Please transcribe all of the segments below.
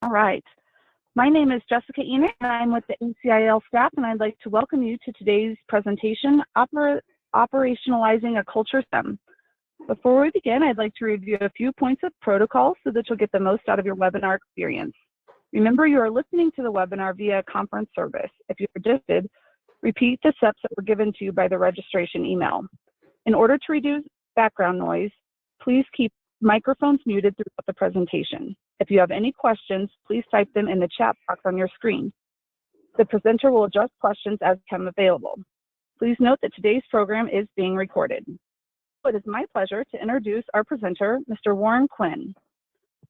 All right. My name is Jessica Enoch, and I'm with the ACIL staff, and I'd like to welcome you to today's presentation, Operationalizing a Culture STEM. Before we begin, I'd like to review a few points of protocol so that you'll get the most out of your webinar experience. Remember, you are listening to the webinar via conference service. If you're registered, repeat the steps that were given to you by the registration email. In order to reduce background noise, please keep microphones muted throughout the presentation. If you have any questions, please type them in the chat box on your screen. The presenter will address questions as become available. Please note that today's program is being recorded. It is my pleasure to introduce our presenter, Mr. Warren Quinn.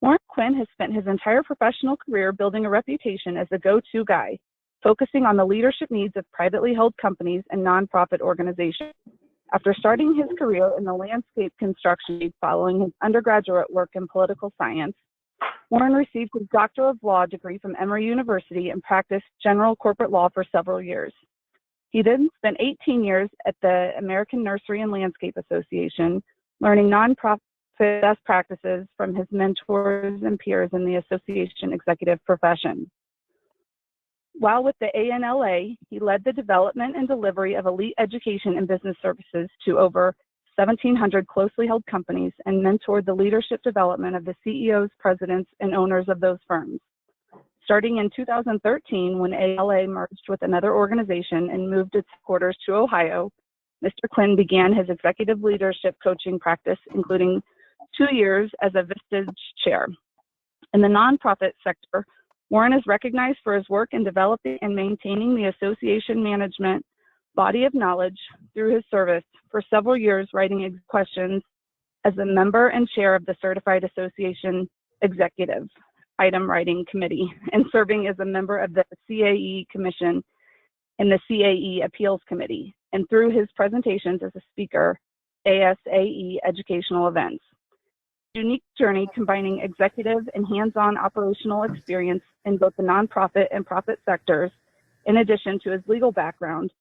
Warren Quinn has spent his entire professional career building a reputation as the go-to guy, focusing on the leadership needs of privately held companies and nonprofit organizations. After starting his career in the landscape construction following his undergraduate work in political science, Warren received his Doctor of Law degree from Emory University and practiced general corporate law for several years. He then spent 18 years at the American Nursery and Landscape Association, learning nonprofit best practices from his mentors and peers in the association executive profession. While with the ANLA, he led the development and delivery of elite education and business services to over 1,700 closely held companies and mentored the leadership development of the CEOs, presidents, and owners of those firms. Starting in 2013, when ANLA merged with another organization and moved its headquarters to Ohio, Mr. Quinn began his executive leadership coaching practice, including 2 years as a Vistage chair. In the nonprofit sector, Warren is recognized for his work in developing and maintaining the association management body of knowledge through his service for several years, writing questions as a member and chair of the Certified Association Executive Item Writing Committee and serving as a member of the CAE Commission and the CAE Appeals Committee, and through his presentations as a speaker, ASAE educational events. Unique journey combining executive and hands-on operational experience in both the nonprofit and profit sectors, in addition to his legal background,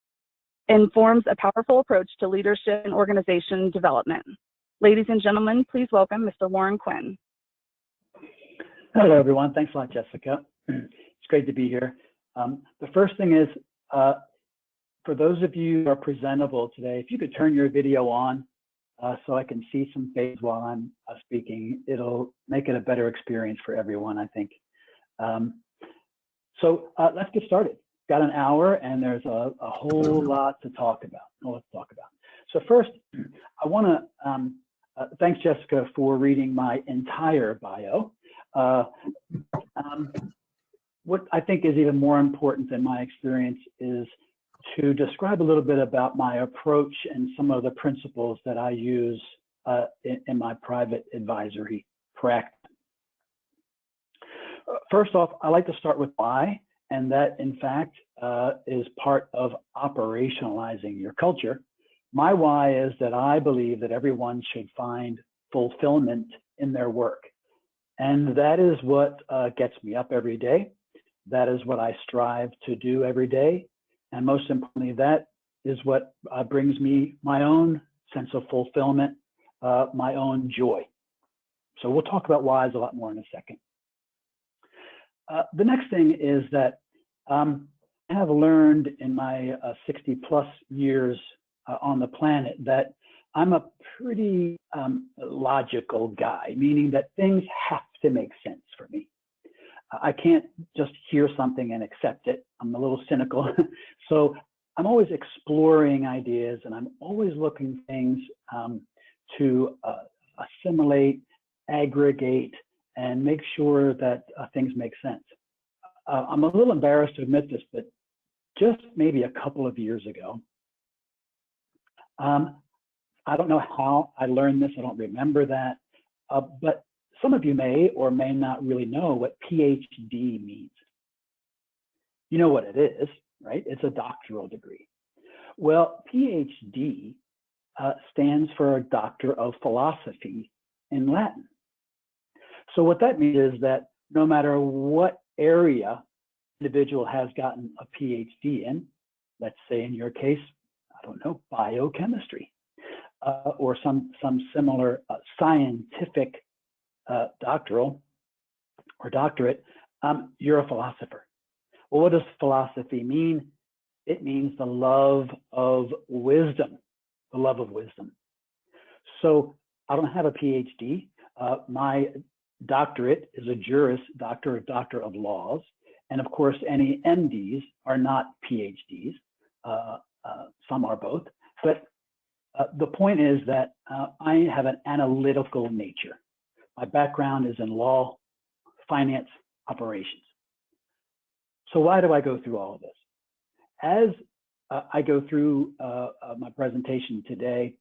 informs a powerful approach to leadership and organization development. Ladies and gentlemen, please welcome Mr. Warren Quinn. Hello, everyone. Thanks a lot, Jessica. It's great to be here. The first thing is, for those of you who are presentable today, if you could turn your video on, so I can see some face while I'm speaking. It'll make it a better experience for everyone, I think. Let's get started. Got an hour, and there's a whole lot to talk about. So first, I want to thanks, Jessica, for reading my entire bio. What I think is even more important than my experience is to describe a little bit about my approach and some of the principles that I use in my private advisory practice. First off, I like to start with why, and that in fact is part of operationalizing your culture. My why is that I believe that everyone should find fulfillment in their work. And that is what gets me up every day. That is what I strive to do every day. And most importantly, that is what brings me my own sense of fulfillment, my own joy. So we'll talk about whys a lot more in a second. The next thing is that I have learned in my 60 plus years on the planet that I'm a pretty logical guy, meaning that things have to make sense for me. I can't just hear something and accept it. I'm a little cynical. So I'm always exploring ideas, and I'm always looking things to assimilate, aggregate, and make sure that things make sense. I'm a little embarrassed to admit this, but just maybe a couple of years ago, I don't know how I learned this. I don't remember that, but some of you may or may not really know what PhD means. You know what it is, right? It's a doctoral degree. Well, PhD stands for Doctor of Philosophy in Latin. So what that means is that no matter what area individual has gotten a PhD in, let's say in your case, I don't know, biochemistry, or some similar scientific doctoral or doctorate, You're a philosopher. Well, what does philosophy mean? It means the love of wisdom, the love of wisdom. So I don't have a PhD. My doctorate is a Juris Doctor of Laws. And of course, any MDs are not PhDs. Some are both. But the point is that I have an analytical nature. My background is in law, finance, operations. So why do I go through all of this? As I go through my presentation today,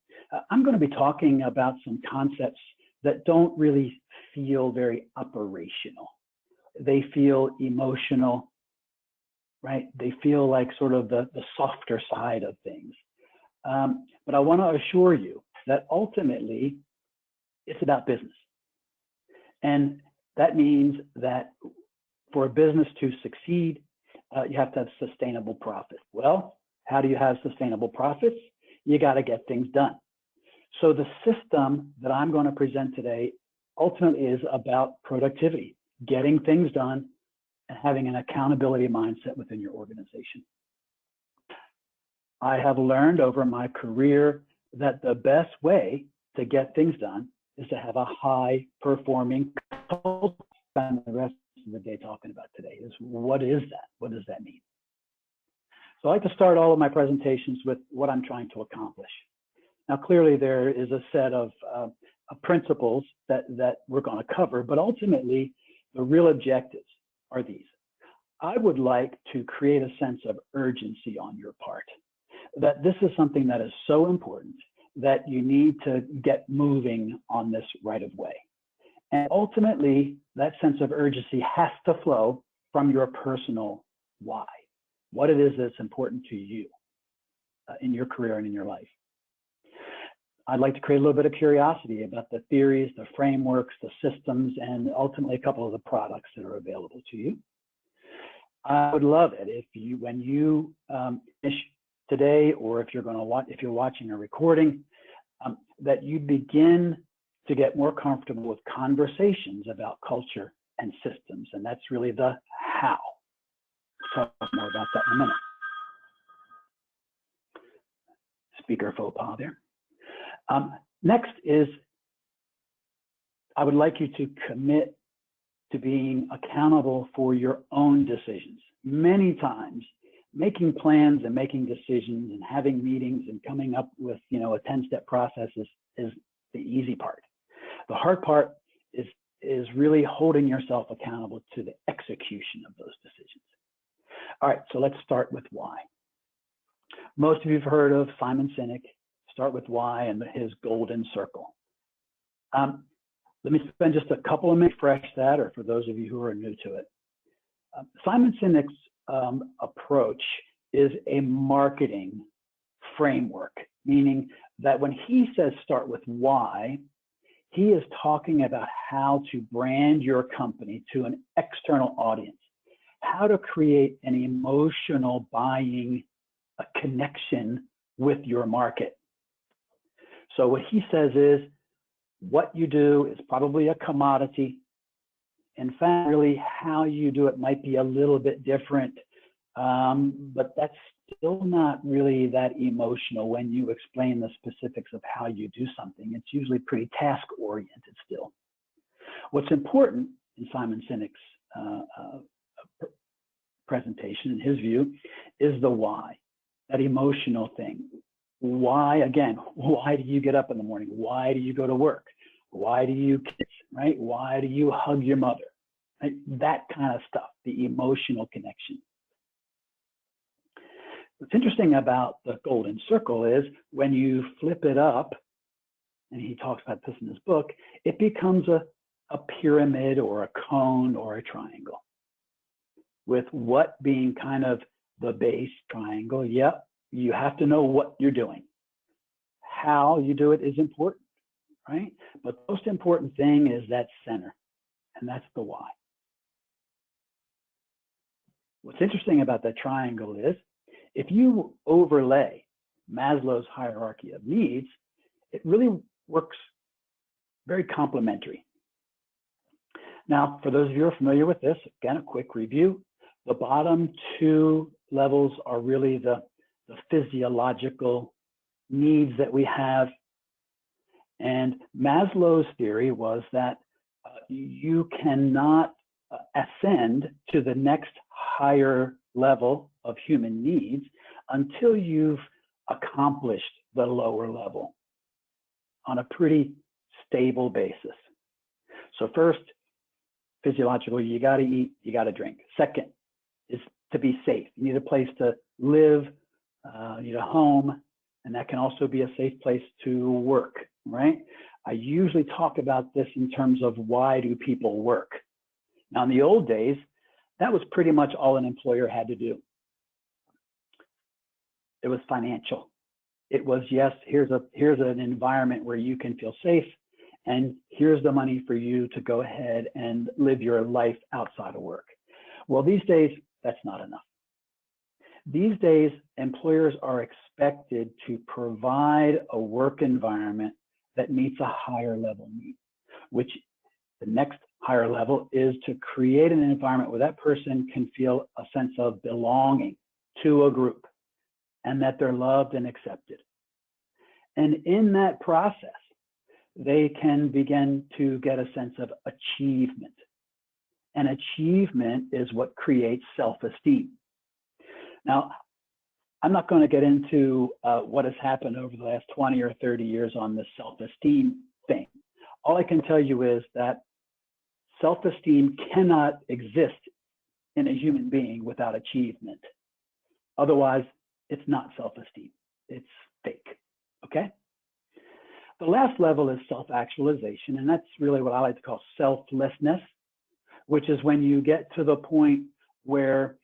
I'm going to be talking about some concepts that don't really feel very operational. They feel emotional, right? They feel like sort of the softer side of things. But I want to assure you that ultimately it's about business. And that means that for a business to succeed, you have to have sustainable profit. Well, how do you have sustainable profits? You got to get things done. So the system that I'm going to present today ultimately is about productivity, getting things done, and having an accountability mindset within your organization. I have learned over my career that the best way to get things done is to have a high performing culture. And the rest of the day talking about today is, what is that? What does that mean? So I like to start all of my presentations with what I'm trying to accomplish. Now, clearly there is a set of principles that we're going to cover, but ultimately the real objectives are these. I would like to create a sense of urgency on your part, that this is something that is so important that you need to get moving on this right away. And ultimately, that sense of urgency has to flow from your personal why, what it is that's important to you in your career and in your life. I'd like to create a little bit of curiosity about the theories, the frameworks, the systems, and ultimately a couple of the products that are available to you. I would love it if you, when you finish today, or if you're going to watch, if you're watching a recording, that you begin to get more comfortable with conversations about culture and systems, and that's really the how. We'll talk more about that in a minute. Speaker faux pas there. Next is, I would like you to commit to being accountable for your own decisions. Many times, making plans and making decisions and having meetings and coming up with, a 10-step process is the easy part. The hard part is really holding yourself accountable to the execution of those decisions. All right, so let's start with why. Most of you have heard of Simon Sinek, start with why, and his golden circle. Let me spend just a couple of minutes to refresh that, or for those of you who are new to it. Simon Sinek's approach is a marketing framework, meaning that when he says start with why, he is talking about how to brand your company to an external audience, how to create an emotional buying connection with your market. So what he says is, what you do is probably a commodity. In fact, really how you do it might be a little bit different, but that's still not really that emotional when you explain the specifics of how you do something. It's usually pretty task-oriented still. What's important in Simon Sinek's presentation, in his view, is the why, that emotional thing. Why, again, why do you get up in the morning? Why do you go to work? Why do you kiss, right? Why do you hug your mother? Right? That kind of stuff, the emotional connection. What's interesting about the golden circle is when you flip it up, and he talks about this in his book, it becomes a pyramid or a cone or a triangle, with what being kind of the base triangle. Yep, you have to know what you're doing. How you do it is important, right? But the most important thing is that center, and that's the why. What's interesting about that triangle is, if you overlay Maslow's hierarchy of needs, it really works very complementary. Now, for those of you who are familiar with this, again, a quick review. The bottom two levels are really the physiological needs that we have. And Maslow's theory was that you cannot ascend to the next higher level of human needs until you've accomplished the lower level on a pretty stable basis. So first, physiological, you got to eat, you got to drink. Second is to be safe. You need a place to live, you need a home, and that can also be a safe place to work, right? I usually talk about this in terms of why do people work? Now, in the old days, that was pretty much all an employer had to do. It was financial. It was, yes, here's an environment where you can feel safe, and here's the money for you to go ahead and live your life outside of work. Well, these days, that's not enough. These days, employers are expected to provide a work environment that meets a higher level need, which the next higher level is to create an environment where that person can feel a sense of belonging to a group and that they're loved and accepted. And in that process, they can begin to get a sense of achievement. And achievement is what creates self-esteem. Now, I'm not going to get into what has happened over the last 20 or 30 years on this self-esteem thing. All I can tell you is that self-esteem cannot exist in a human being without achievement. Otherwise, it's not self-esteem. It's fake, okay? The last level is self-actualization, and that's really what I like to call selflessness, which is when you get to the point where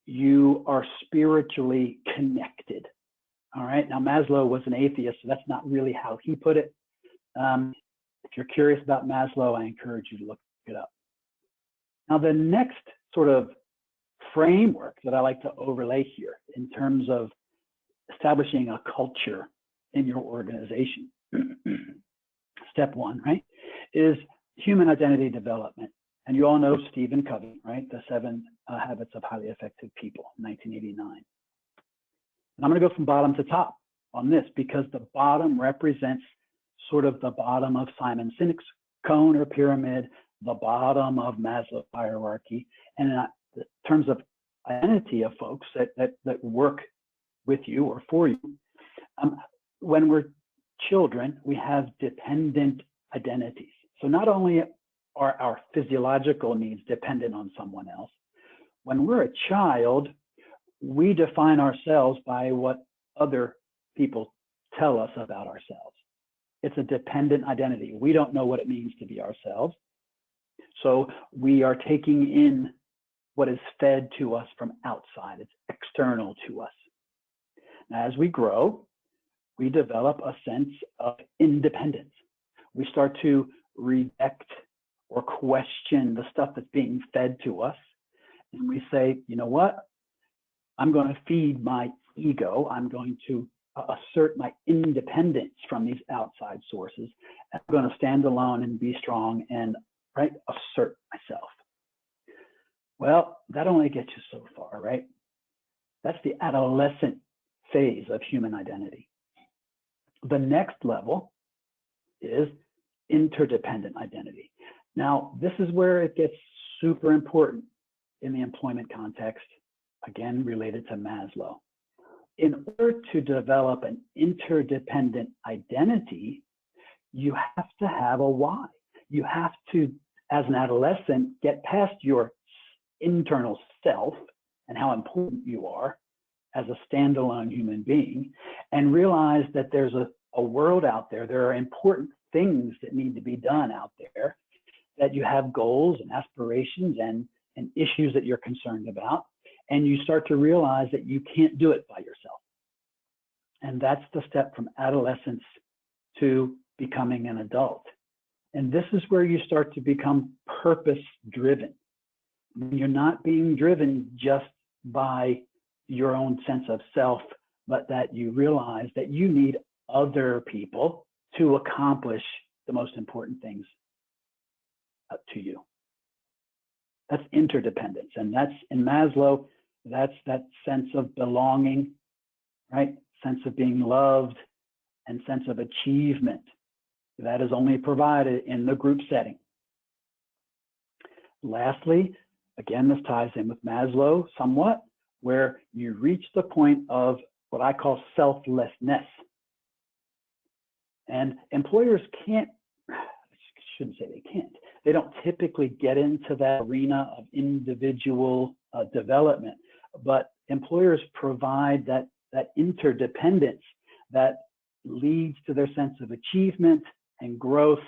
you are spiritually connected. All right. Now, Maslow was an atheist, so that's not really how he put it. If you're curious about Maslow, I encourage you to look it up. Now, the next sort of framework that I like to overlay here in terms of establishing a culture in your organization, step one, right, is human identity development. And you all know Stephen Covey, right? The 7 Habits of Highly Effective People, 1989. And I'm going to go from bottom to top on this because the bottom represents sort of the bottom of Simon Sinek's cone or pyramid, the bottom of Maslow's hierarchy. And in terms of identity of folks that work with you or for you, when we're children, we have dependent identities. So not only are our physiological needs dependent on someone else, when we're a child, we define ourselves by what other people tell us about ourselves. It's a dependent identity. We don't know what it means to be ourselves. So we are taking in what is fed to us from outside. It's external to us. Now, as we grow, we develop a sense of independence. We start to reject or question the stuff that's being fed to us. And we say, you know what? I'm going to feed my ego. I'm going to assert my independence from these outside sources. I'm going to stand alone and be strong and assert myself. Well, that only gets you so far, right? That's the adolescent phase of human identity. The next level is interdependent identity. Now, this is where it gets super important in the employment context, again, related to Maslow. In order to develop an interdependent identity, you have to have a why. You have to, as an adolescent, get past your internal self and how important you are as a standalone human being and realize that there's a world out there. There are important things that need to be done out there, that you have goals and aspirations and issues that you're concerned about. And you start to realize that you can't do it by yourself. And that's the step from adolescence to becoming an adult. And this is where you start to become purpose-driven. You're not being driven just by your own sense of self, but that you realize that you need other people to accomplish the most important things to you. That's interdependence. And that's in Maslow, that's that sense of belonging, right? Sense of being loved and sense of achievement. That is only provided in the group setting. Lastly, again, this ties in with Maslow somewhat, where you reach the point of what I call selflessness. And employers can't, I shouldn't say they can't, they don't typically get into that arena of individual development, but employers provide that interdependence that leads to their sense of achievement and growth,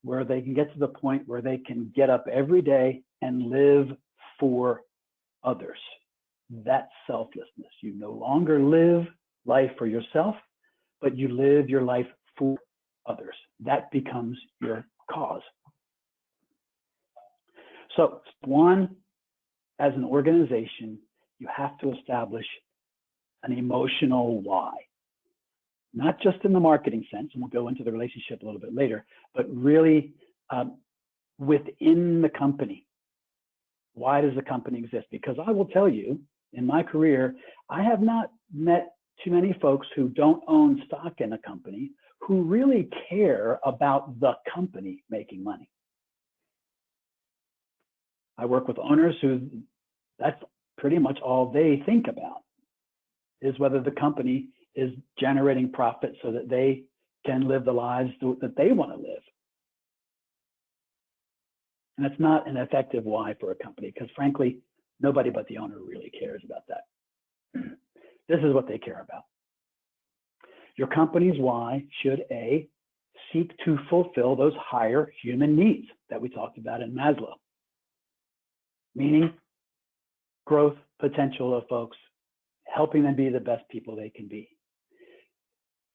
where they can get to the point where they can get up every day and live for others. That's selflessness. You no longer live life for yourself, but you live your life for others. That becomes your cause. So one, as an organization, you have to establish an emotional why. Not just in the marketing sense, and we'll go into the relationship a little bit later, but really within the company. Why does the company exist? Because I will tell you, in my career, I have not met too many folks who don't own stock in a company who really care about the company making money. I work with owners who that's pretty much all they think about, is whether the company is generating profit so that they can live the lives that they want to live. And it's not an effective why for a company, because frankly, nobody but the owner really cares about that. This is what they care about. Your company's why should A, seek to fulfill those higher human needs that we talked about in Maslow, meaning growth potential of folks, helping them be the best people they can be.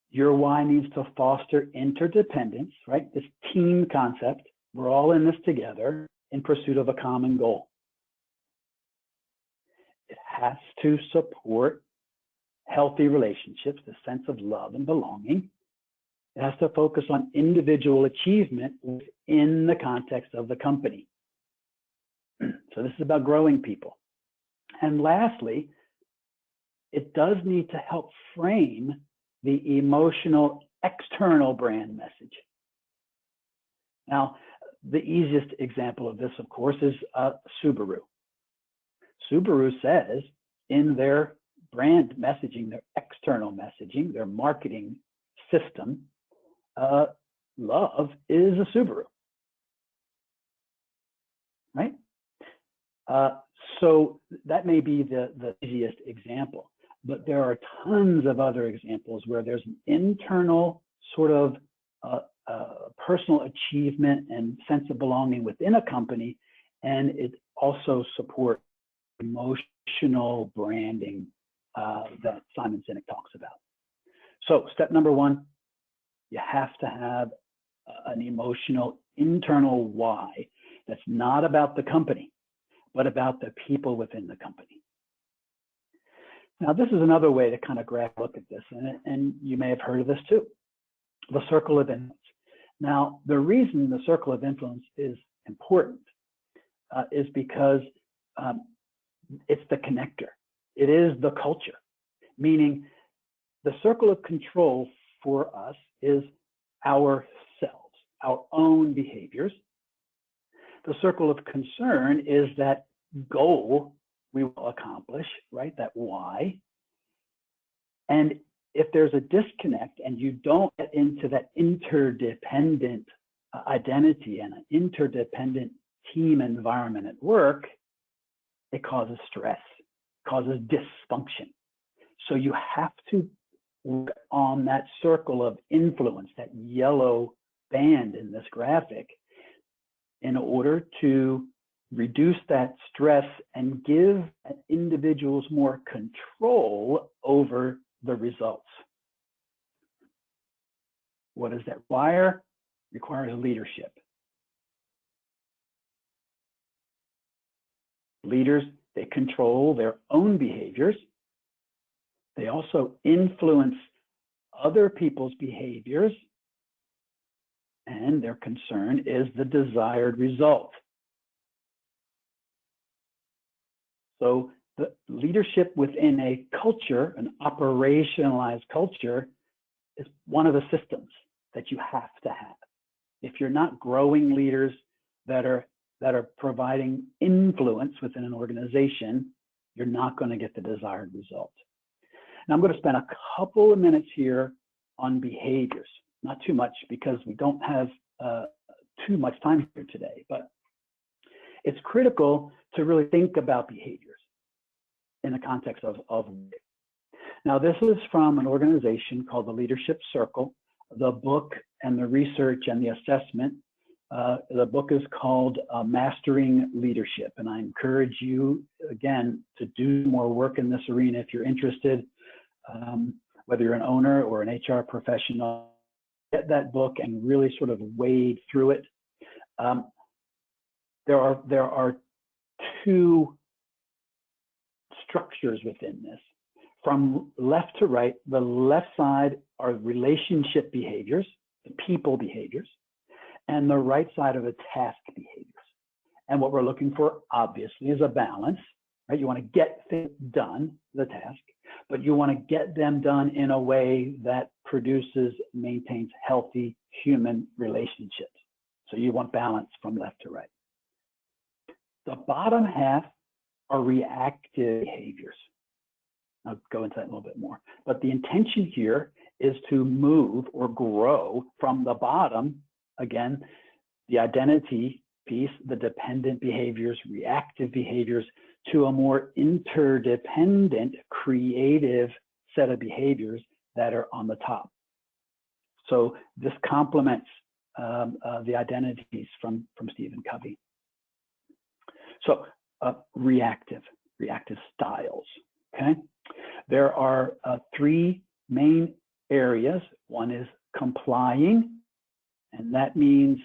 Your why needs to foster interdependence, right? This team concept. We're all in this together in pursuit of a common goal. It has to support healthy relationships, the sense of love and belonging. It has to focus on individual achievement within the context of the company. So this is about growing people. And lastly, it does need to help frame the emotional external brand message. Now, the easiest example of this, of course, is Subaru. Subaru says in their brand messaging, their external messaging, their marketing system, love is a Subaru, right? So that may be the easiest example, but there are tons of other examples where there's an internal sort of personal achievement and sense of belonging within a company, and it also supports emotional branding that Simon Sinek talks about. So step number one, you have to have an emotional internal why that's not about the company, but about the people within the company. Now, this is another way to kind of grab a look at this, and you may have heard of this too, the circle of influence. Now, the reason the circle of influence is important is because it's the connector. It is the culture, meaning the circle of control for us is ourselves, our own behaviors. The circle of concern is that goal we will accomplish, right? That why. And if there's a disconnect and you don't get into that interdependent identity and an interdependent team environment at work, it causes stress, causes dysfunction. So you have to work on that circle of influence, that yellow band in this graphic, in order to reduce that stress and give individuals more control over the results. What does that require? It requires leadership. Leaders, they control their own behaviors. They also influence other people's behaviors. and their concern is the desired result. So the leadership within a culture, an operationalized culture, is one of the systems that you have to have. If you're not growing leaders that are providing influence within an organization, you're not going to get the desired result. Now I'm going to spend a couple of minutes here on behaviors, not too much because we don't have too much time here today, but it's critical to really think about behaviors in the context of work. Now, this is from an organization called the Leadership Circle. The book and the research and the assessment, the book is called Mastering Leadership. And I encourage you, again, to do more work in this arena if you're interested, whether you're an owner or an HR professional, get that book and really sort of wade through it. There are two structures within this. From left to right, the left side are relationship behaviors, the people behaviors, and the right side are the task behaviors. And what we're looking for, obviously, is a balance, right? You want to get things done, the task, but you want to get them done in a way that produces, maintains healthy human relationships. So you want balance from left to right. The bottom half are reactive behaviors. I'll go into that a little bit more. But the intention here is to move or grow from the bottom, again, the identity piece, the dependent behaviors, reactive behaviors, to a more interdependent, creative set of behaviors that are on the top. So this complements the identities from Stephen Covey. So reactive styles, okay? There are three main areas. One is complying, and that means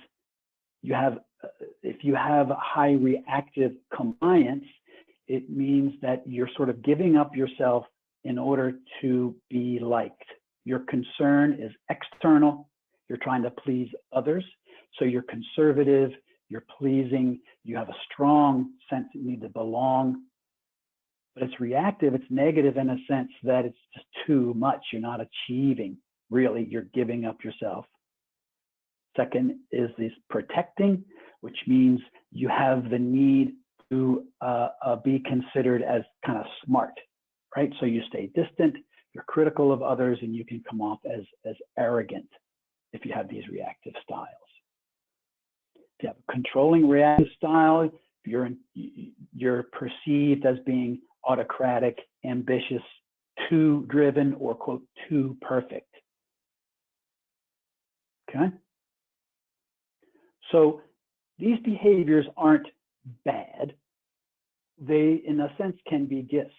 you have, if you have high reactive compliance, it means that you're sort of giving up yourself in order to be liked. Your concern is external. You're trying to please others. So you're conservative, you're pleasing, you have a strong sense that you need to belong. But it's reactive, it's negative in a sense that it's just too much. You're not achieving, really, you're giving up yourself. Second is this protecting, which means you have the need to be considered as kind of smart, right? So you stay distant, you're critical of others, and you can come off as arrogant if you have these reactive styles. If you have a controlling reactive style, you're perceived as being autocratic, ambitious, too driven, or quote, too perfect. Okay? So these behaviors aren't bad. They, in a sense, can be gifts.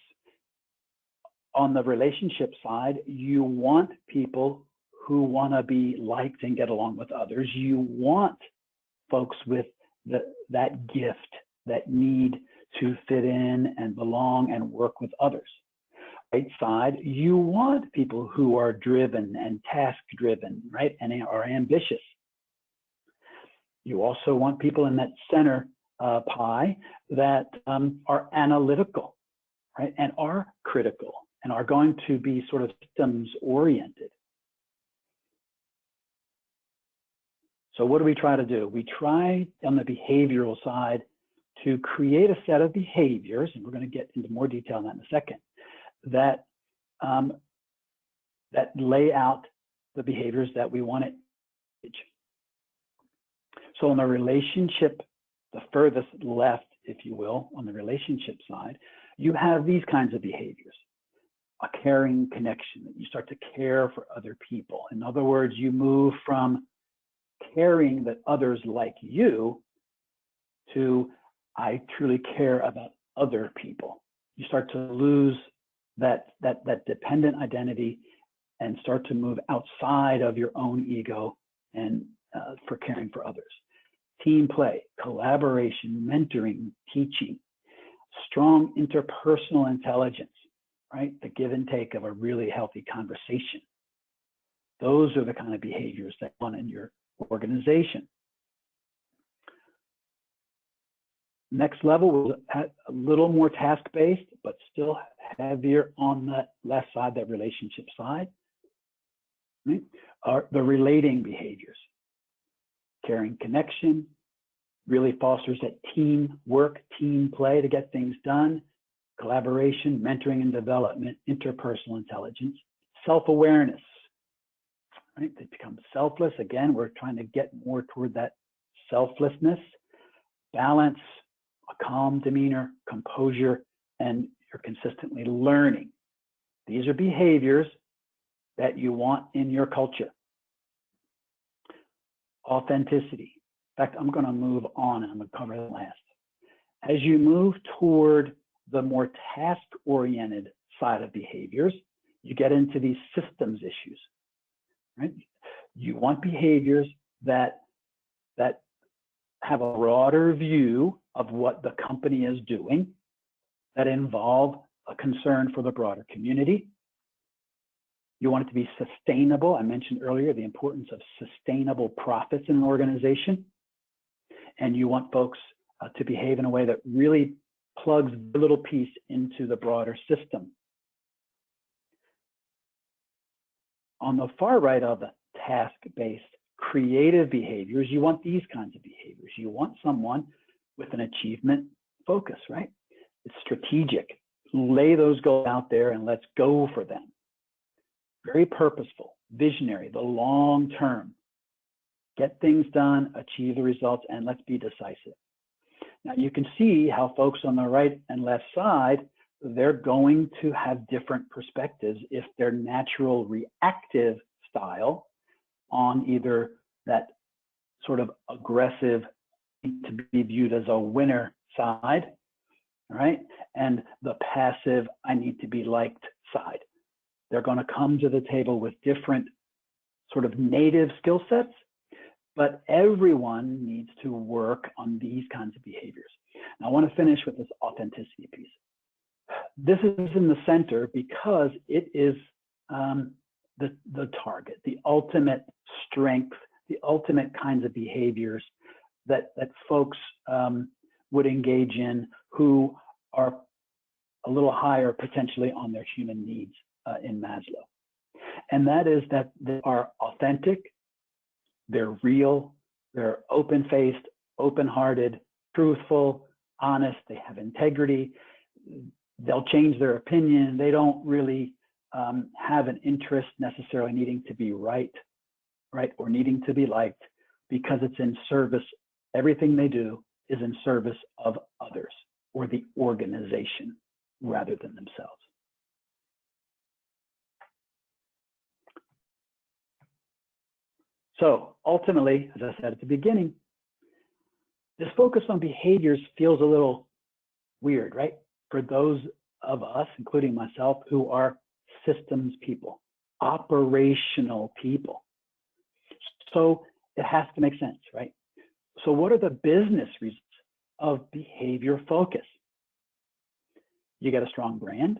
On the relationship side, you want people who want to be liked and get along with others. You want folks with that gift, that need to fit in and belong and work with others. Right side, you want people who are driven and task-driven, right, and are ambitious. You also want people in that center pie that are analytical, right, and are critical and are going to be sort of systems-oriented. So what do we try to do? We try on the behavioral side to create a set of behaviors, and we're going to get into more detail on that in a second, that that lay out the behaviors that we want to. So on the relationship, the furthest left, if you will, on the relationship side, you have these kinds of behaviors. A caring connection, that you start to care for other people. In other words, you move from caring that others like you to I truly care about other people. You start to lose that dependent identity and start to move outside of your own ego and for caring for others. Team play, collaboration, mentoring, teaching, strong interpersonal intelligence, right? The give and take of a really healthy conversation. Those are the kind of behaviors that you want in your organization. Next level was a little more task-based, but still heavier on the left side, that relationship side, right? Are the relating behaviors. Caring connection really fosters that teamwork, team play to get things done, collaboration, mentoring and development, interpersonal intelligence, self-awareness, right? They become selfless. Again, we're trying to get more toward that selflessness, balance, a calm demeanor, composure, and you're consistently learning. These are behaviors that you want in your culture. Authenticity. In fact, I'm going to move on and I'm going to cover the last. As you move toward the more task-oriented side of behaviors, you get into these systems issues, right? You want behaviors that have a broader view of what the company is doing, that involve a concern for the broader community. You want it to be sustainable. I mentioned earlier the importance of sustainable profits in an organization. And you want folks to behave in a way that really plugs a little piece into the broader system. On the far right of the task-based creative behaviors, you want these kinds of behaviors. You want someone with an achievement focus, right? It's strategic. Lay those goals out there and let's go for them. Very purposeful, visionary, the long term. Get things done, achieve the results, and let's be decisive. Now you can see how folks on the right and left side, they're going to have different perspectives if their natural reactive style on either that sort of aggressive, to be viewed as a winner side, right? And the passive, I need to be liked side. They're going to come to the table with different sort of native skill sets, but everyone needs to work on these kinds of behaviors. Now, I want to finish with this authenticity piece. This is in the center because it is the target, the ultimate strength, the ultimate kinds of behaviors that folks would engage in who are a little higher potentially on their human needs in Maslow. And that is that they are authentic, they're real, they're open-faced, open-hearted, truthful, honest, they have integrity, they'll change their opinion, they don't really have an interest necessarily needing to be right, or needing to be liked, because it's in service, everything they do is in service of others or the organization rather than themselves. So ultimately, as I said at the beginning, this focus on behaviors feels a little weird, right? For those of us, including myself, who are systems people, operational people. So it has to make sense, right? So what are the business reasons of behavior focus? You get a strong brand.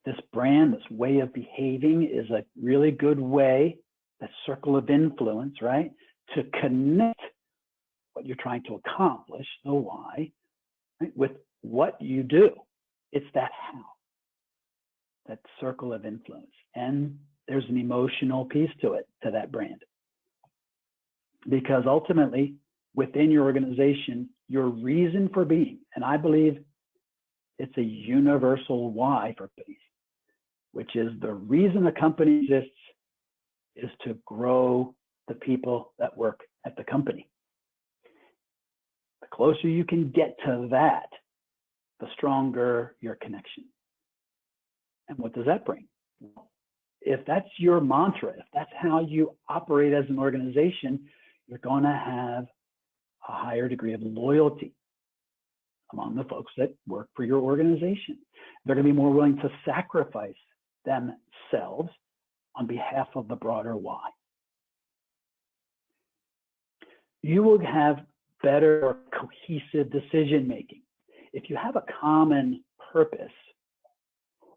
This brand, this way of behaving is a really good way, that circle of influence, right? To connect what you're trying to accomplish, the why, right, with what you do. It's that how, that circle of influence. And there's an emotional piece to it, to that brand. Because ultimately, within your organization, your reason for being, and I believe it's a universal why for companies, which is the reason a company exists is to grow the people that work at the company. The closer you can get to that, the stronger your connection. And what does that bring? If that's your mantra, if that's how you operate as an organization, you're going to have a higher degree of loyalty among the folks that work for your organization. They're going to be more willing to sacrifice themselves on behalf of the broader why. You will have better or cohesive decision making. If you have a common purpose,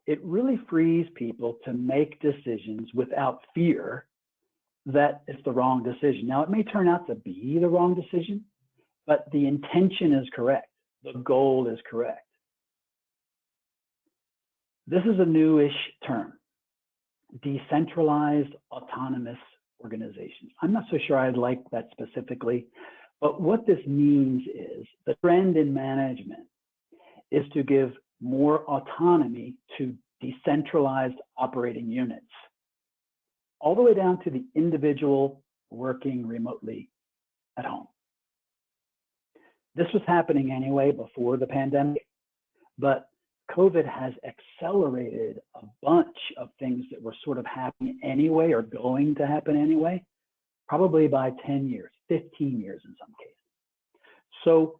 it really frees people to make decisions without fear that it's the wrong decision. Now, it may turn out to be the wrong decision, but the intention is correct. The goal is correct. This is a newish term, decentralized autonomous organizations. I'm not so sure I like that specifically, but what this means is the trend in management is to give more autonomy to decentralized operating units, all the way down to the individual working remotely at home. This was happening anyway before the pandemic, but COVID has accelerated a bunch of things that were sort of happening anyway or going to happen anyway, probably by 10 years, 15 years in some cases. So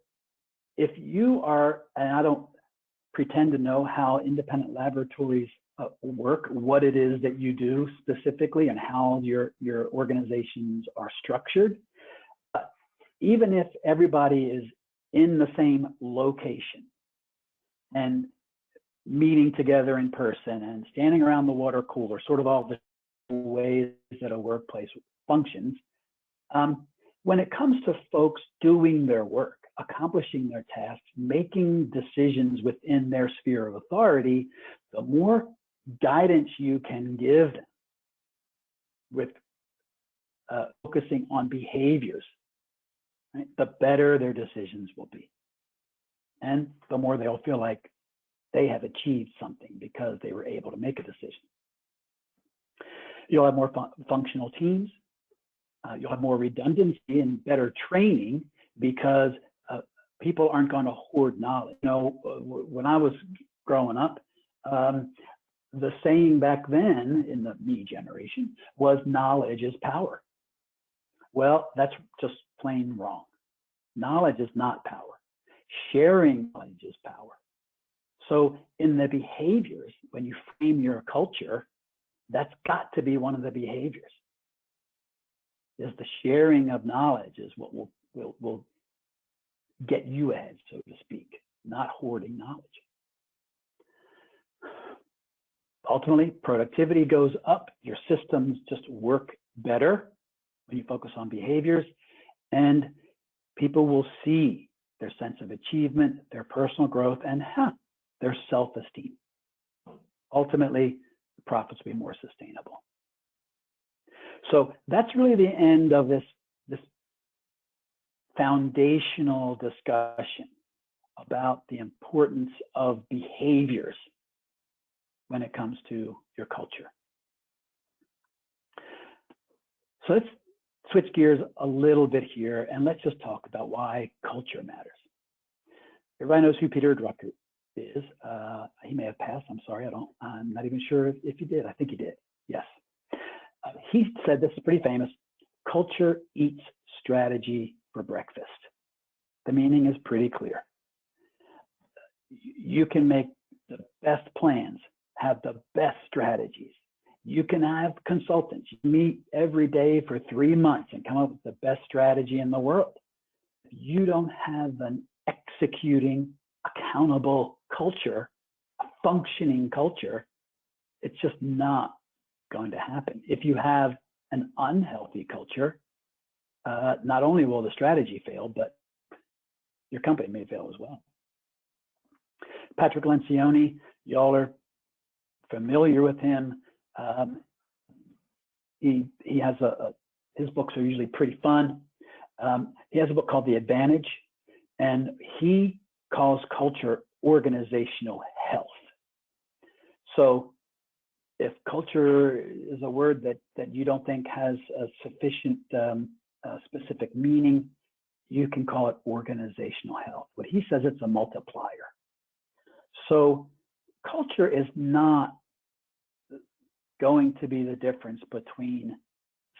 if you are, and I don't pretend to know how independent laboratories work, what it is that you do specifically and how your organizations are structured, even if everybody is in the same location and meeting together in person and standing around the water cooler, sort of all the ways that a workplace functions, when it comes to folks doing their work, accomplishing their tasks, making decisions within their sphere of authority, the more guidance you can give them with focusing on behaviors, right, the better their decisions will be. And the more they'll feel like they have achieved something because they were able to make a decision. You'll have more functional teams. You'll have more redundancy and better training because people aren't going to hoard knowledge. You know, when I was growing up, the saying back then in the me generation was knowledge is power. Well, that's just plain wrong. Knowledge is not power. Sharing knowledge is power. So in the behaviors, when you frame your culture, that's got to be one of the behaviors. Is the sharing of knowledge is what will get you ahead, so to speak, not hoarding knowledge. Ultimately, productivity goes up, your systems just work better when you focus on behaviors, and people will see their sense of achievement, their personal growth, and their self-esteem. Ultimately, the profits will be more sustainable. So that's really the end of this foundational discussion about the importance of behaviors when it comes to your culture. So let's switch gears a little bit here and let's just talk about why culture matters. Everybody knows who Peter Drucker is. He may have passed. I'm sorry. I'm not even sure if he did. I think he did. Yes. He said, this is pretty famous, culture eats strategy for breakfast. The meaning is pretty clear. You can make the best plans, have the best strategies. You can have consultants. You meet every day for 3 months and come up with the best strategy in the world. If you don't have an executing, accountable culture, a functioning culture, it's just not going to happen. If you have an unhealthy culture, not only will the strategy fail, but your company may fail as well. Patrick Lencioni, y'all are familiar with him. He has his books are usually pretty fun. He has a book called The Advantage, and he calls culture organizational health. So if culture is a word that you don't think has a sufficient specific meaning, you can call it organizational health. But he says it's a multiplier. So culture is not going to be the difference between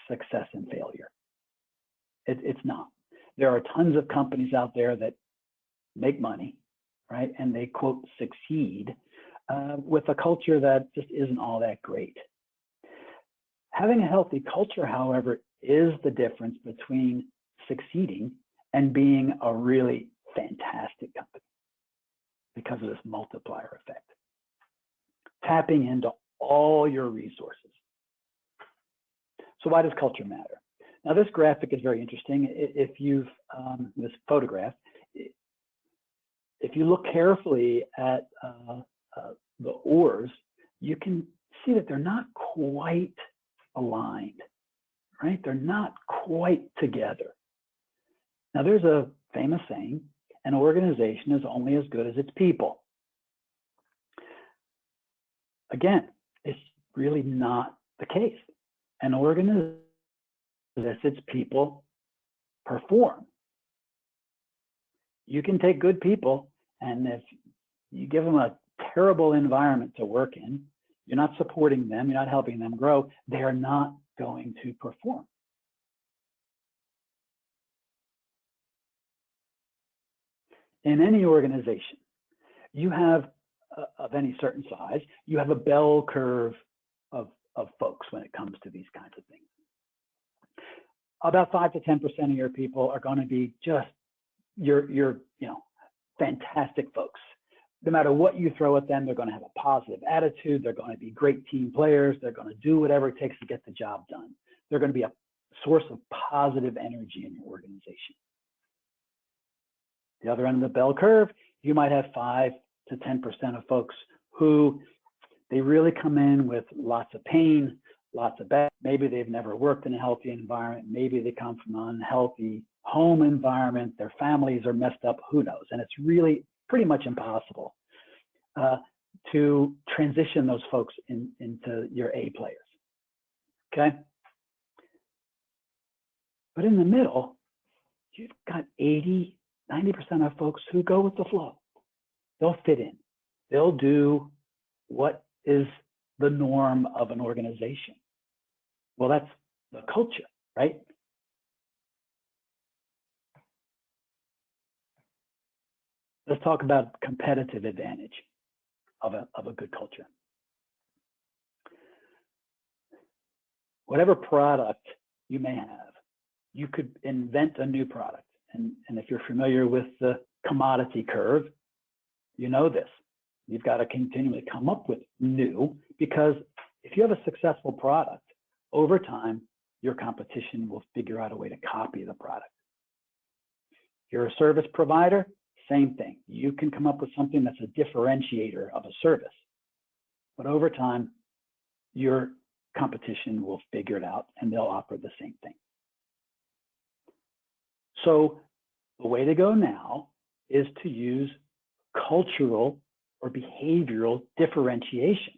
success and failure. It's not. There are tons of companies out there that make money, right? And they, quote, succeed with a culture that just isn't all that great. Having a healthy culture, however, is the difference between succeeding and being a really fantastic company because of this multiplier effect. Tapping into all your resources. So why does culture matter? Now, this graphic is very interesting. If you've, this photograph, if you look carefully at the oars, you can see that they're not quite aligned, right? They're not quite together. Now, there's a famous saying, an organization is only as good as its people. Again, it's really not the case. An organization as its people perform. You can take good people, and if you give them a terrible environment to work in, you're not supporting them, you're not helping them grow, they are not going to perform. In any organization, you have, of any certain size, you have a bell curve of folks when it comes to these kinds of things. About 5 to 10% of your people are going to be just your fantastic folks. No matter what you throw at them, they're going to have a positive attitude. They're going to be great team players. They're going to do whatever it takes to get the job done. They're going to be a source of positive energy in your organization. The other end of the bell curve, you might have 5 to 10% of folks who they really come in with lots of pain, lots of bad. Maybe they've never worked in a healthy environment. Maybe they come from an unhealthy home environment. Their families are messed up. Who knows? And it's really pretty much impossible to transition those folks into your A players. Okay. But in the middle, you've got 80, 90% of folks who go with the flow. They'll fit in. They'll do what is the norm of an organization. Well, that's the culture, right? Let's talk about competitive advantage of a good culture. Whatever product you may have, you could invent a new product. And if you're familiar with the commodity curve, you know this. You've got to continually come up with new, because if you have a successful product, over time, your competition will figure out a way to copy the product. If you're a service provider, same thing. You can come up with something that's a differentiator of a service. But over time, your competition will figure it out and they'll offer the same thing. So the way to go now is to use cultural or behavioral differentiation.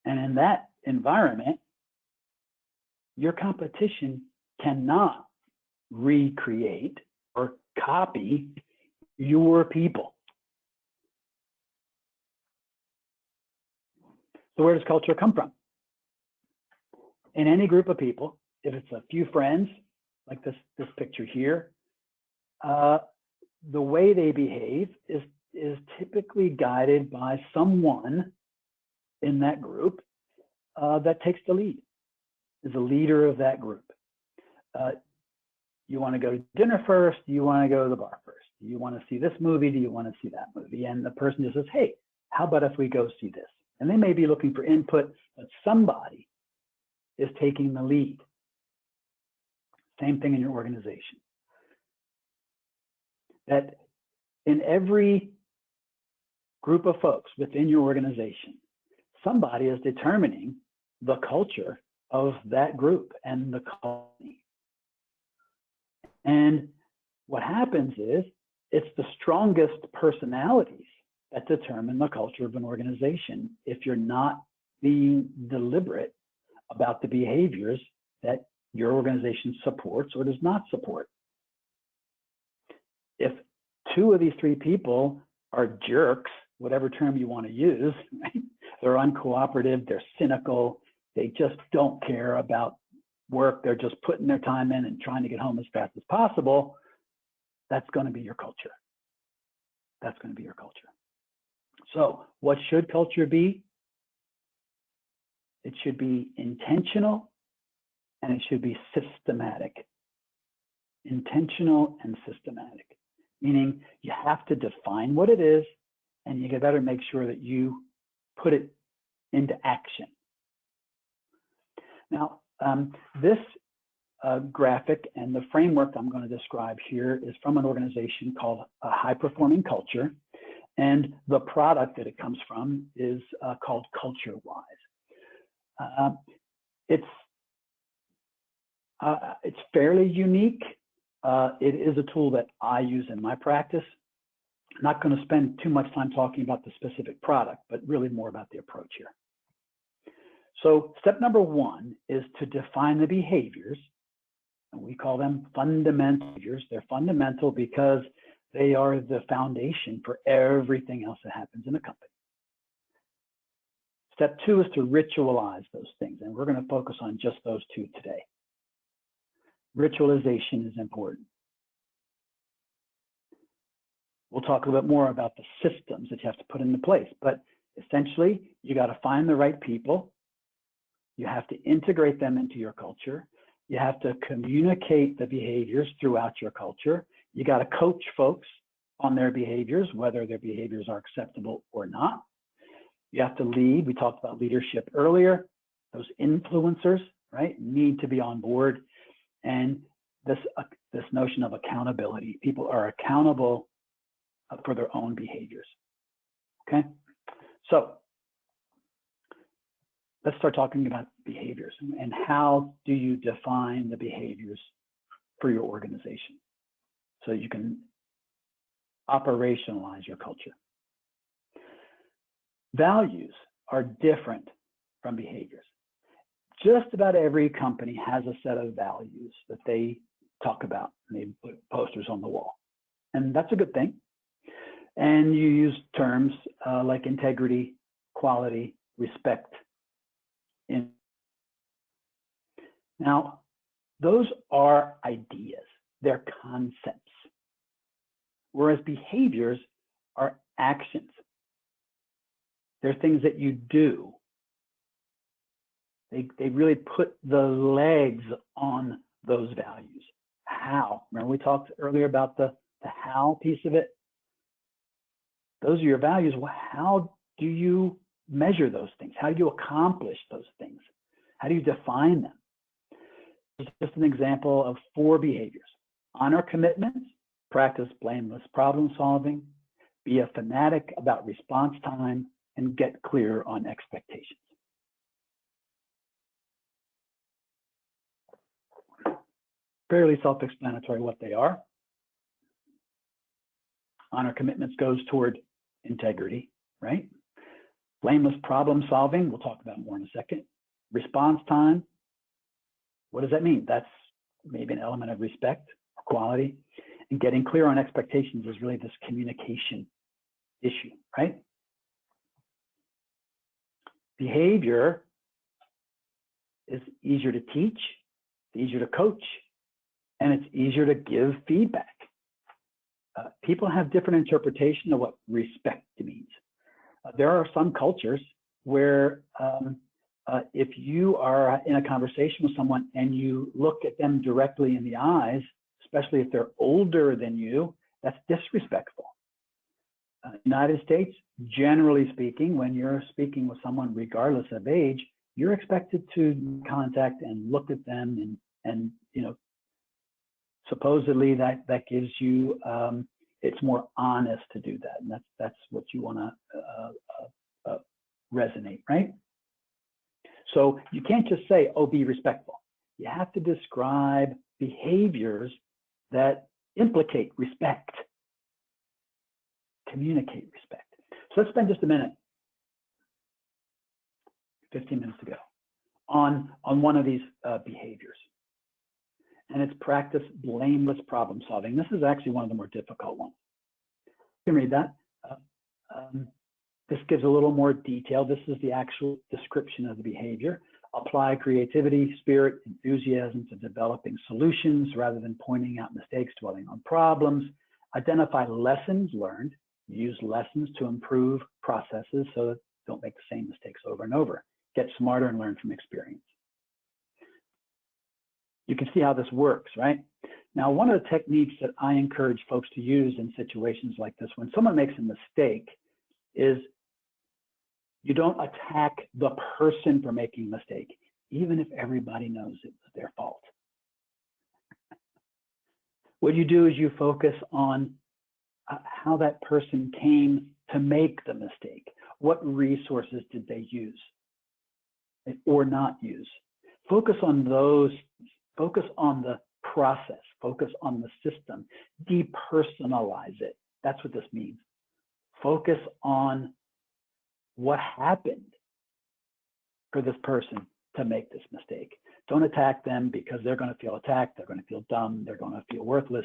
And in that environment, your competition cannot recreate or copy your people. So where does culture come from? In any group of people, if it's a few friends, like this picture here, the way they behave is typically guided by someone in that group that takes the lead, is a leader of that group. You want to go to dinner first? Do you want to go to the bar first? Do you want to see this movie? Do you want to see that movie? And the person just says, hey, how about if we go see this? And they may be looking for input, but somebody is taking the lead. Same thing in your organization. That in every group of folks within your organization, somebody is determining the culture of that group and the company. And what happens is it's the strongest personalities that determine the culture of an organization if you're not being deliberate about the behaviors that your organization supports or does not support. If 2 of these 3 people are jerks, whatever term you want to use, right? They're uncooperative, they're cynical, they just don't care about work, they're just putting their time in and trying to get home as fast as possible, that's going to be your culture. That's going to be your culture. So what should culture be? It should be intentional and it should be systematic. Intentional and systematic, meaning you have to define what it is and you better make sure that you put it into action. Now, this graphic and the framework I'm going to describe here is from an organization called High Performing Culture, and the product that it comes from is called CultureWise. It's fairly unique. It is a tool that I use in my practice. I'm not going to spend too much time talking about the specific product, but really more about the approach here. So step number one is to define the behaviors, and we call them fundamental behaviors. They're fundamental because they are the foundation for everything else that happens in a company. Step two is to ritualize those things, and we're going to focus on just those two today. Ritualization is important. We'll talk a little bit more about the systems that you have to put into place, but essentially, you got to find the right people. You have to integrate them into your culture. You have to communicate the behaviors throughout your culture. You got to coach folks on their behaviors, whether their behaviors are acceptable or not. You have to lead. We talked about leadership earlier. Those influencers, right, need to be on board. And this notion of accountability. People are accountable for their own behaviors. Okay, so let's start talking about behaviors and how do you define the behaviors for your organization so you can operationalize your culture. Values are different from behaviors. Just about every company has a set of values that they talk about, and they put posters on the wall. And that's a good thing. And you use terms like integrity, quality, respect. Now, those are ideas, they're concepts, whereas behaviors are actions. They're things that you do. They really put the legs on those values. How? Remember we talked earlier about the how piece of it? Those are your values. Well, how do you measure those things? How do you accomplish those things? How do you define them? This is just an example of 4 behaviors. Honor commitments, practice blameless problem solving, be a fanatic about response time, and get clear on expectations. Fairly self-explanatory what they are. Honor commitments goes toward integrity, right? Blameless problem solving, we'll talk about more in a second. Response time, what does that mean? That's maybe an element of respect, quality, and getting clear on expectations is really this communication issue, right? Behavior is easier to teach, it's easier to coach, and it's easier to give feedback. People have different interpretation of what respect means. There are some cultures where if you are in a conversation with someone and you look at them directly in the eyes, especially if they're older than you, that's disrespectful. United States, generally speaking, when you're speaking with someone regardless of age, you're expected to contact and look at them and you know, supposedly that gives you it's more honest to do that, and that's what you want to resonate, right? So you can't just say, oh, be respectful. You have to describe behaviors that implicate respect, communicate respect. So let's spend just a minute, 15 minutes to go, on one of these behaviors. And it's practice blameless problem solving. This is actually one of the more difficult ones. You can read that. This gives a little more detail. This is the actual description of the behavior. Apply creativity, spirit, enthusiasm to developing solutions rather than pointing out mistakes, dwelling on problems. Identify lessons learned. Use lessons to improve processes so that don't make the same mistakes over and over. Get smarter and learn from experience. You can see how this works, right? Now, one of the techniques that I encourage folks to use in situations like this, when someone makes a mistake, is You don't attack the person for making a mistake, even if everybody knows it was their fault. What you do is you focus on how that person came to make the mistake. What resources did they use or not use? Focus on those, focus on the process, focus on the system, depersonalize it. That's what this means. Focus on what happened for this person to make this mistake. Don't attack them because they're going to feel attacked, they're going to feel dumb, they're going to feel worthless,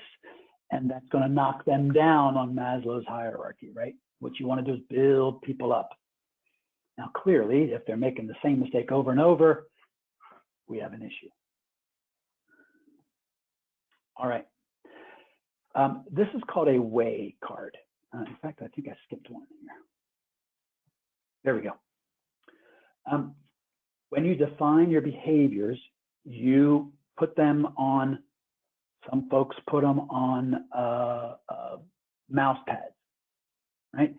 and that's going to knock them down on Maslow's hierarchy, right? What you want to do is build people up. Now, clearly, if they're making the same mistake over and over, we have an issue. All right. This is called a way card. In fact, I think I skipped one here. There we go. When you define your behaviors, you put them on, some folks put them on mouse pads, right?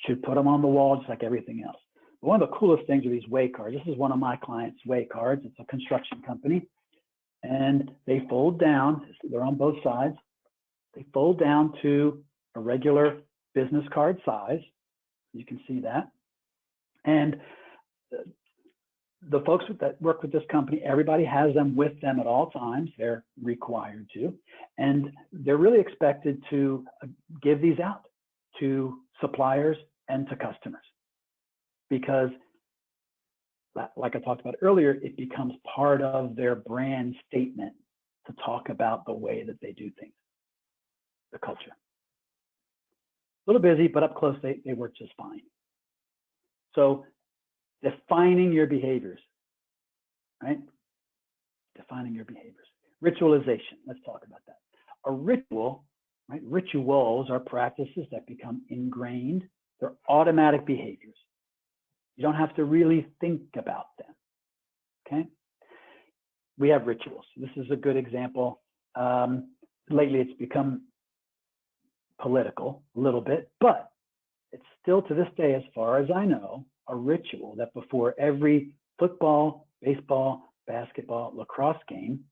Should put them on the wall just like everything else. But one of the coolest things are these way cards. This is one of my clients' way cards. It's a construction company. And they fold down, they're on both sides. They fold down to a regular business card size. You can see that. And the folks that work with this company, everybody has them with them at all times. They're required to. And they're really expected to give these out to suppliers and to customers. Because, like I talked about earlier, it becomes part of their brand statement to talk about the way that they do things, the culture. A little busy, but up close, they work just fine. So defining your behaviors, right? Defining your behaviors. Ritualization, let's talk about that. A ritual, right? Rituals are practices that become ingrained. They're automatic behaviors. You don't have to really think about them, okay? We have rituals. This is a good example. Lately, it's become political a little bit, but it's still to this day, as far as I know, a ritual that before every football, baseball, basketball, lacrosse game,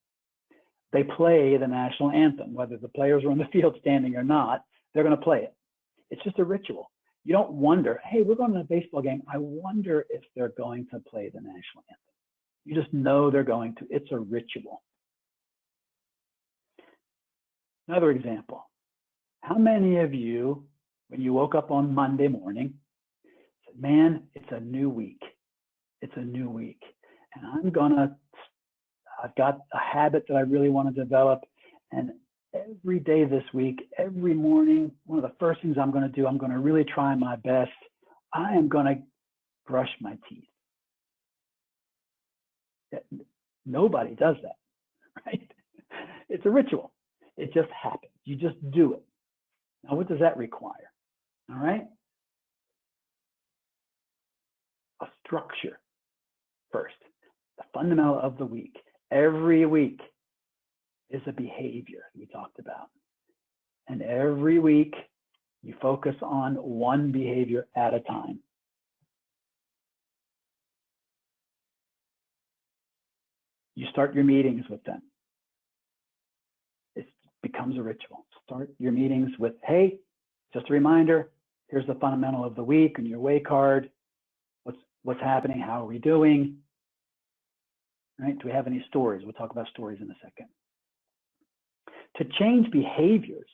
they play the national anthem. Whether the players are on the field standing or not, they're going to play it. It's just a ritual. You don't wonder, hey, we're going to a baseball game. I wonder if they're going to play the national anthem. You just know they're going to. It's a ritual. Another example. How many of you, when you woke up on Monday morning, said, man, it's a new week. It's a new week. And I've got a habit that I really want to develop. And every day this week, every morning, one of the first things I'm going to do, I'm going to really try my best. I am going to brush my teeth. Nobody does that, right? It's a ritual. It just happens. You just do it. Now, what does that require? All right? A structure first. The fundamental of the week. Every week is a behavior we talked about. And every week, you focus on one behavior at a time. You start your meetings with them. It becomes a ritual. Start your meetings with, hey, just a reminder, here's the fundamental of the week and your way card. What's happening? How are we doing? Right? Do we have any stories? We'll talk about stories in a second. To change behaviors,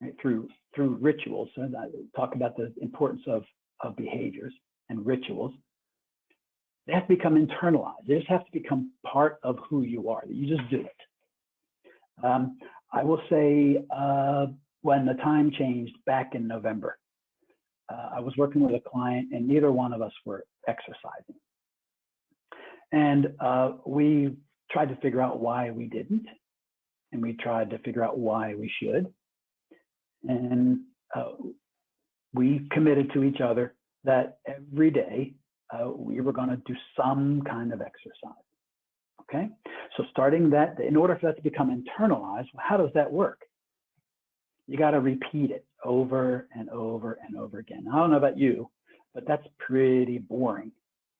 right, through rituals, and I talk about the importance of behaviors and rituals. They have to become internalized. They just have to become part of who you are. You just do it. I will say when the time changed back in November, I was working with a client and neither one of us were exercising. And we tried to figure out why we didn't. And we tried to figure out why we should. And we committed to each other that every day we were going to do some kind of exercise. Okay, so starting that, in order for that to become internalized, well, how does that work? You got to repeat it over and over and over again. I don't know about you, but that's pretty boring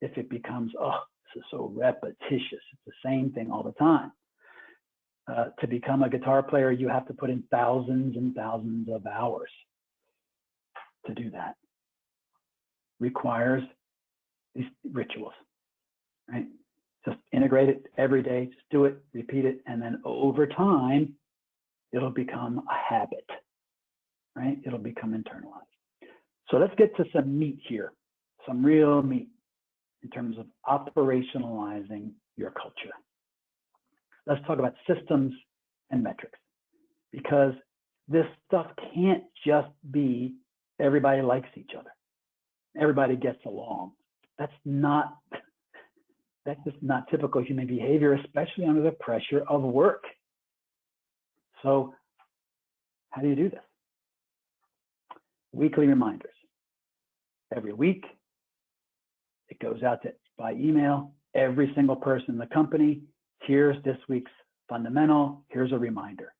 if it becomes, oh, this is so repetitious. It's the same thing all the time. To become a guitar player, you have to put in thousands and thousands of hours to do that. Requires these rituals, right? Just integrate it every day, just do it, repeat it, and then over time, it'll become a habit, right? It'll become internalized. So let's get to some meat here, some real meat in terms of operationalizing your culture. Let's talk about systems and metrics, because this stuff can't just be everybody likes each other, everybody gets along. That's just not typical human behavior, especially under the pressure of work. So how do you do this? Weekly reminders. Every week, it goes out by email, every single person in the company. Here's this week's fundamental, here's a reminder.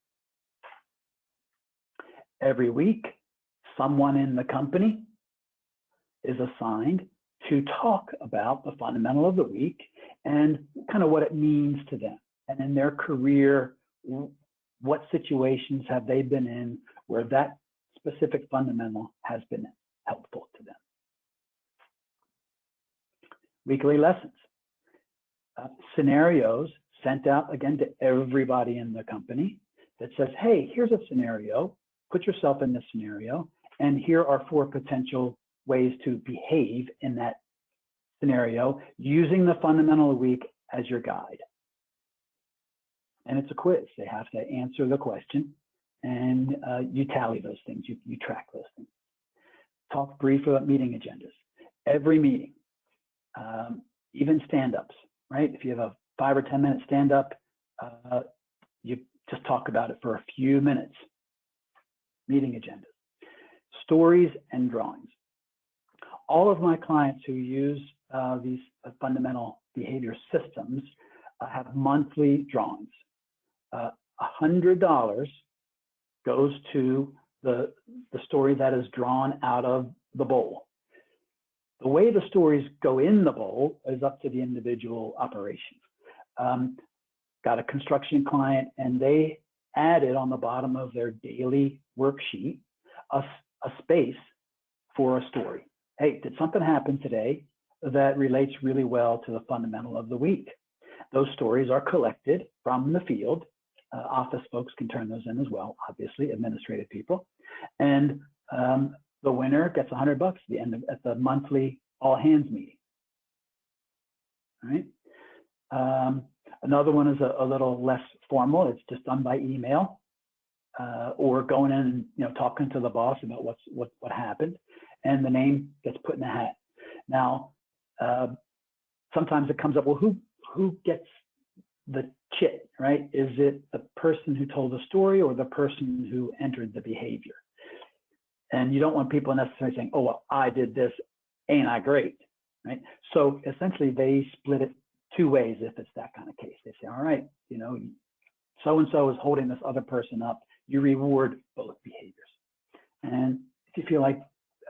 Every week, someone in the company is assigned to talk about the fundamental of the week and kind of what it means to them. And in their career, what situations have they been in where that specific fundamental has been helpful to them. Weekly lessons. Scenarios sent out again to everybody in the company that says, hey, here's a scenario, put yourself in this scenario, and here are 4 potential ways to behave in that scenario using the fundamental of the week as your guide. And it's a quiz. They have to answer the question, and you tally those things, you track those things. Talk briefly about meeting agendas. Every meeting, even stand-ups, right? If you have a 5 or 10 minute stand-up, you just talk about it for a few minutes. Meeting agendas. Stories and drawings. All of my clients who use these fundamental behavior systems have monthly drawings. $100 goes to the story that is drawn out of the bowl. The way the stories go in the bowl is up to the individual operation. Got a construction client, and they added on the bottom of their daily worksheet a space for a story. Hey, did something happen today that relates really well to the fundamental of the week? Those stories are collected from the field. Office folks can turn those in as well, obviously, administrative people. And the winner gets $100 at the monthly all hands meeting. All right. Another one is a little less formal. It's just done by email or going in and talking to the boss about what happened, and the name gets put in the hat. Now, sometimes it comes up, well, who gets the chit, right? Is it the person who told the story or the person who entered the behavior? And you don't want people necessarily saying, oh, well, I did this, ain't I great, right? So essentially they split it 2 ways if it's that kind of case. They say, all right, so-and-so is holding this other person up. You reward both behaviors. And if you feel like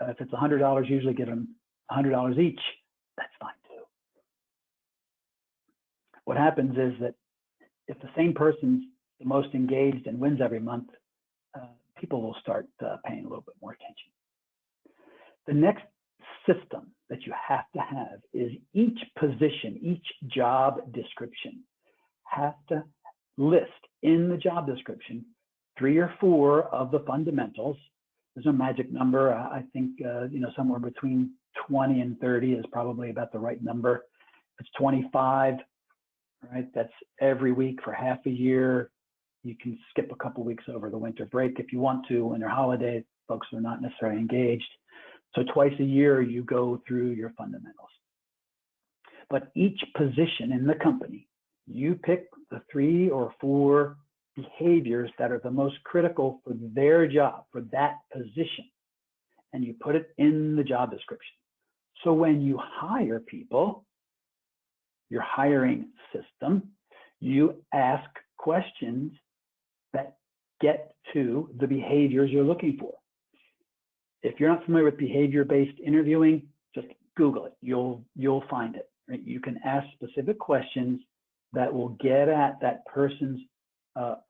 if it's $100, usually give them $100 each, that's fine too. What happens is that if the same person's the most engaged and wins every month, people will start paying a little bit more attention. The next system that you have to have is each position, each job description have to list in the job description 3 or 4 of the fundamentals. There's a magic number. I think somewhere between 20 and 30 is probably about the right number. If it's 25, right? That's every week for half a year. You can skip a couple weeks over the winter break if you want to. Winter holidays, folks are not necessarily engaged. So twice a year, you go through your fundamentals. But each position in the company, you pick the 3 or 4 behaviors that are the most critical for their job, for that position, and you put it in the job description. So when you hire people, your hiring system, you ask questions that get to the behaviors you're looking for. If you're not familiar with behavior-based interviewing, Just Google it. You'll find it. Right? You can ask specific questions that will get at that person's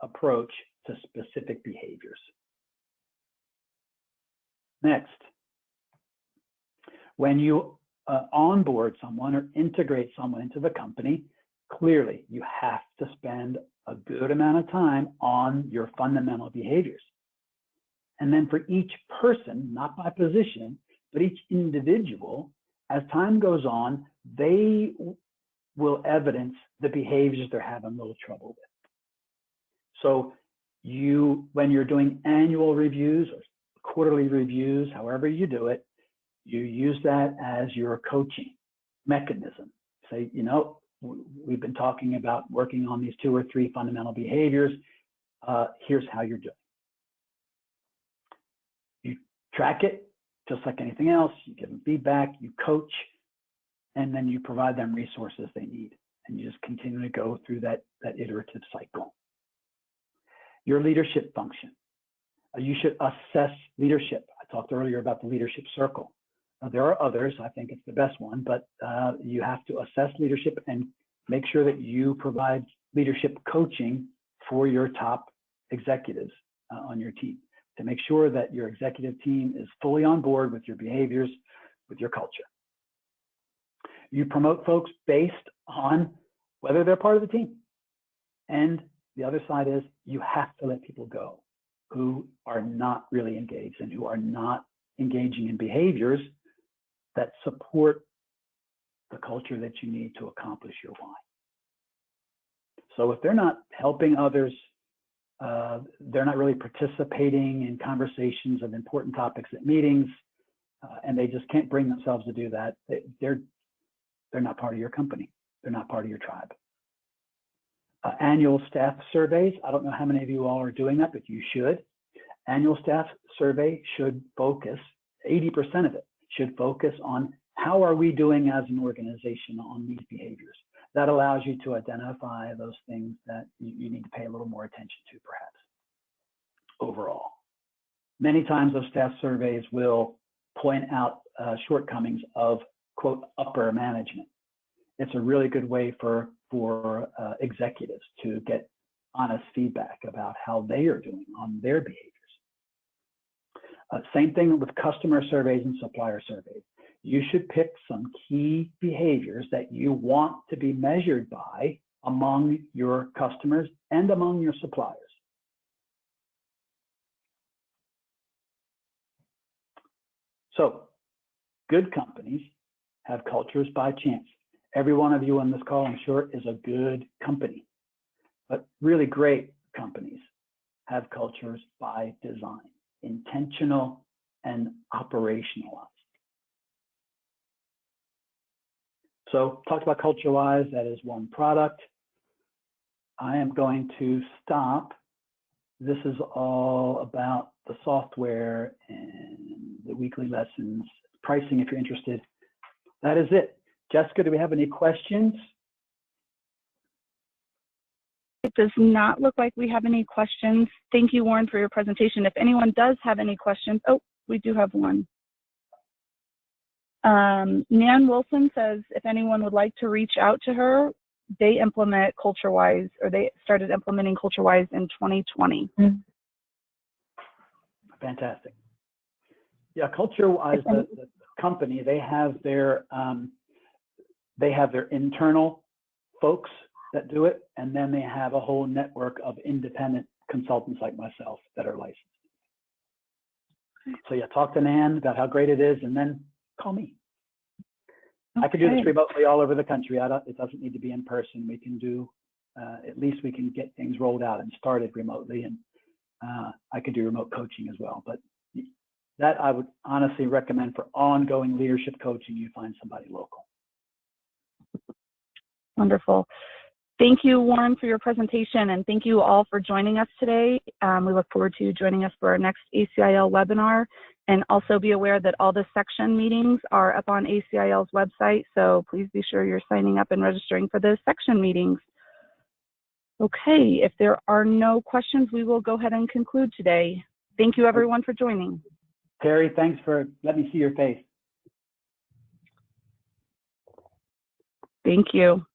approach to specific behaviors. Next, when you onboard someone or integrate someone into the company, clearly you have to spend a good amount of time on your fundamental behaviors. And then for each person, not by position, but each individual, as time goes on, they will evidence the behaviors they're having a little trouble with. So when you're doing annual reviews or quarterly reviews, however you do it, you use that as your coaching mechanism. Say, you know, we've been talking about working on these 2 or 3 fundamental behaviors. Here's how you're doing. You track it just like anything else. You give them feedback, you coach, and then you provide them resources they need. And you just continue to go through that iterative cycle. Your leadership function. You should assess leadership. I talked earlier about the leadership circle. There are others. I think it's the best one, but you have to assess leadership and make sure that you provide leadership coaching for your top executives on your team to make sure that your executive team is fully on board with your behaviors, with your culture. You promote folks based on whether they're part of the team. And the other side is you have to let people go who are not really engaged and who are not engaging in behaviors that support the culture that you need to accomplish your why. So if they're not helping others, they're not really participating in conversations of important topics at meetings, and they just can't bring themselves to do that, they're not part of your company. They're not part of your tribe. Annual staff surveys. I don't know how many of you all are doing that, but you should. Annual staff survey should focus, 80% of it should focus on how are we doing as an organization on these behaviors. That allows you to identify those things that you need to pay a little more attention to, perhaps, overall. Many times those staff surveys will point out shortcomings of, quote, upper management. It's a really good way for executives to get honest feedback about how they are doing on their behaviors. Same thing with customer surveys and supplier surveys. You should pick some key behaviors that you want to be measured by among your customers and among your suppliers. So, good companies have cultures by chance. Every one of you on this call, I'm sure, is a good company. But really great companies have cultures by design, intentional and operationalized. So talked about culture-wise, that is one product. I am going to stop. This is all about the software and the weekly lessons, pricing if you're interested. That is it. Jessica, do we have any questions? It does not look like we have any questions. Thank you, Warren, for your presentation. If anyone does have any questions, oh, we do have one. Nan Wilson says if anyone would like to reach out to her, they implement CultureWise, or they started implementing CultureWise in 2020. Mm-hmm. Fantastic. Yeah, CultureWise, the company, they have their internal folks that do it, and then they have a whole network of independent consultants like myself that are licensed. So yeah, talk to Nan about how great it is, and then call me. Okay. I can do this remotely all over the country. It doesn't need to be in person. We can do, at least we can get things rolled out and started remotely, and I could do remote coaching as well. But that I would honestly recommend for ongoing leadership coaching, you find somebody local. Wonderful. Thank you, Warren, for your presentation, and thank you all for joining us today. We look forward to you joining us for our next ACIL webinar, and also be aware that all the section meetings are up on ACIL's website, so please be sure you're signing up and registering for those section meetings. Okay, if there are no questions, we will go ahead and conclude today. Thank you, everyone, for joining. Terry, thanks for letting me see your face. Thank you.